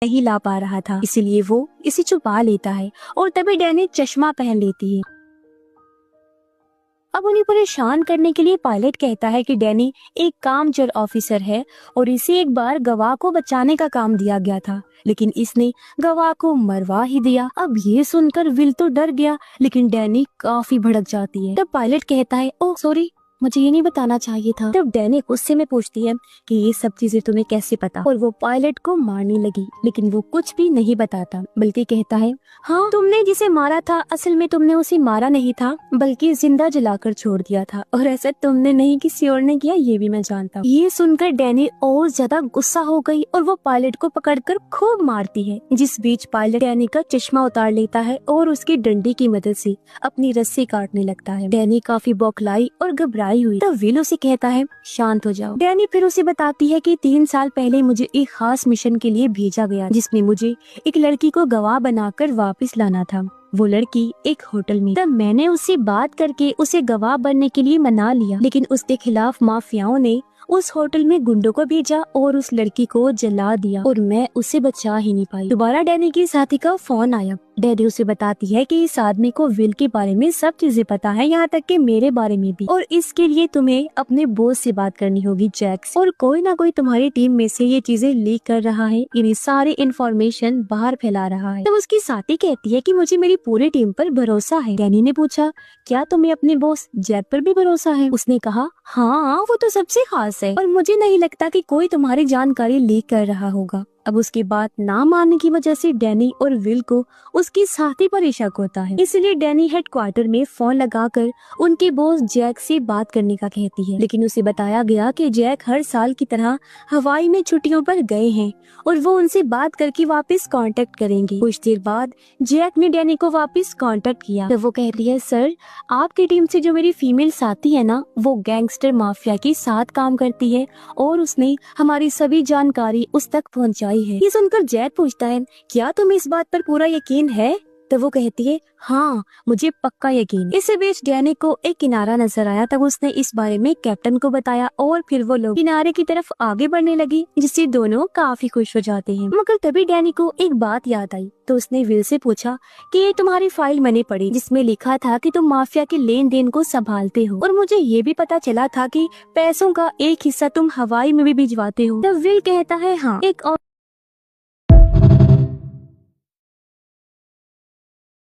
नहीं ला पा रहा था, इसीलिए वो इसे छुपा लेता है और तभी डैनी चश्मा पहन लेती है। अब उन्हें परेशान करने के लिए पायलट कहता है कि डैनी एक कामचोर ऑफिसर है और इसे एक बार गवाह को बचाने का काम दिया गया था, लेकिन इसने गवाह को मरवा ही दिया। अब ये सुनकर विल तो डर गया, लेकिन डैनी काफी भड़क जाती है। तब पायलट कहता है, ओह सॉरी, मुझे ये नहीं बताना चाहिए था। तब डैनी गुस्से में पूछती है कि ये सब चीजें तुम्हें कैसे पता, और वो पायलट को मारने लगी, लेकिन वो कुछ भी नहीं बताता, बल्कि कहता है, हाँ तुमने जिसे मारा था असल में तुमने उसे मारा नहीं था, बल्कि जिंदा जलाकर छोड़ दिया था, और ऐसा तुमने नहीं किसी और ने किया, ये भी मैं जानता हूँ। ये सुनकर डैनी और ज्यादा गुस्सा हो गई और वो पायलट को पकड़कर खूब मारती है। जिस बीच पायलट डैनी का चश्मा उतार लेता है और उसकी डंडी की मदद से अपनी रस्सी काटने लगता है। डैनी काफी बौखलाई और घबराई हुई। तब विल उसे कहता है, शांत हो जाओ। डैनी फिर उसे बताती है कि 3 साल पहले मुझे एक खास मिशन के लिए भेजा गया, जिसमें मुझे एक लड़की को गवाह बनाकर वापस लाना था। वो लड़की एक होटल में। तब मैंने उससे बात करके उसे गवाह बनने के लिए मना लिया, लेकिन उसके खिलाफ माफियाओं ने उस होटल में गुंडों को भेजा और उस लड़की को जला दिया और मैं उसे बचा ही नहीं पाई। दोबारा डैनी की साथी का फोन आया। डैडी उसे बताती है कि इस आदमी को विल के बारे में सब चीजें पता है, यहाँ तक कि मेरे बारे में भी, और इसके लिए तुम्हें अपने बॉस से बात करनी होगी जैक से, और कोई ना कोई तुम्हारी टीम में से ये चीजें लीक कर रहा है, यानी सारी इंफॉर्मेशन बाहर फैला रहा है। तब उसकी साथी कहती है कि मुझे मेरी पूरी टीम पर भरोसा है। डैनी ने पूछा, क्या तुम्हें अपने बॉस जैक पर भी भरोसा है? उसने कहा, हाँ वो तो सबसे खास है और मुझे नहीं लगता कि कोई तुम्हारी जानकारी लीक कर रहा होगा। अब उसकी बात ना मानने की वजह से डैनी और विल को उसकी साथी पर शक होता है, इसलिए डैनी हेडक्वार्टर में फोन लगाकर उनके बॉस जैक से बात करने का कहती है, लेकिन उसे बताया गया कि जैक हर साल की तरह हवाई में छुट्टियों पर गए हैं और वो उनसे बात करके वापस कांटेक्ट करेंगे। कुछ देर बाद जैक ने डैनी को वापस कांटेक्ट किया, तो वो कहती है, सर आपकी टीम से जो मेरी फीमेल साथी है ना, वो गैंगस्टर माफिया के साथ काम करती है और उसने हमारी सभी जानकारी उस तक पहुंचाई है। ये सुनकर जैक पूछता है, क्या तुम्हें इस बात पर पूरा यकीन है? तो वो कहती है, हाँ मुझे पक्का यकीन। इसी बीच डैनी को एक किनारा नजर आया। तब उसने इस बारे में कैप्टन को बताया और फिर वो लोग किनारे की तरफ आगे बढ़ने लगी, जिससे दोनों काफी खुश हो जाते हैं। मगर तभी डैनी को एक बात याद आई, तो उसने विल से पूछा कि ये तुम्हारी फाइल मैंने पढ़ी, जिसमें लिखा था कि तुम माफिया के लेन देन को संभालते हो, और मुझे ये भी पता चला था कि पैसों का एक हिस्सा तुम हवाई में भी भिजवाते हो। तब विल कहता है, हाँ एक और